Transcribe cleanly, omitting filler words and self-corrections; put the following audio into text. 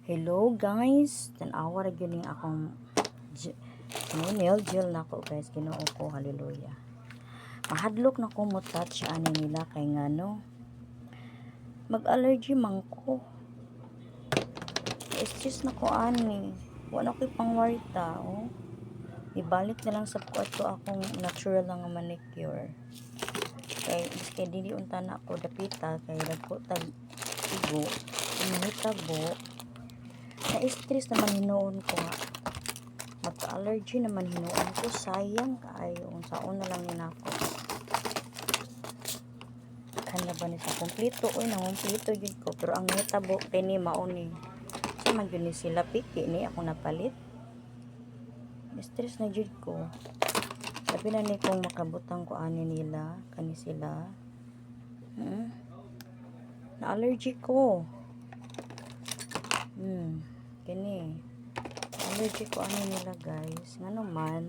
Hello guys, tanawa ra gyud ning akong nail gel nako guys, Ginoo ko, hallelujah. Mahadlok na ko mo touch ani nila kay ngano mag-allergy man ko. Stress na ko ani. Wala ko pangwarta, oh. Ibalik na lang sa kwarto akong natural lang nga manicure. Kay dili unta na ako dapita kay dagko tag igo, mahitabo. Na-stress naman hinuon ko nga. Magka-allergy naman hinuon ko. Sayang kaayo. Unsaon na lang nila ako. Kanya ba ni sa kumplito? Uy, nangumpleto yun ko. Pero ang hitabo kay ni mauni. Sa man yun ni sila piki ni ako napalit. Stress na yun ko. Sabi na ni kung makabutang ko ani nila. Kani sila. Na-allergy ko. Kini allergy ko ano nila guys nga naman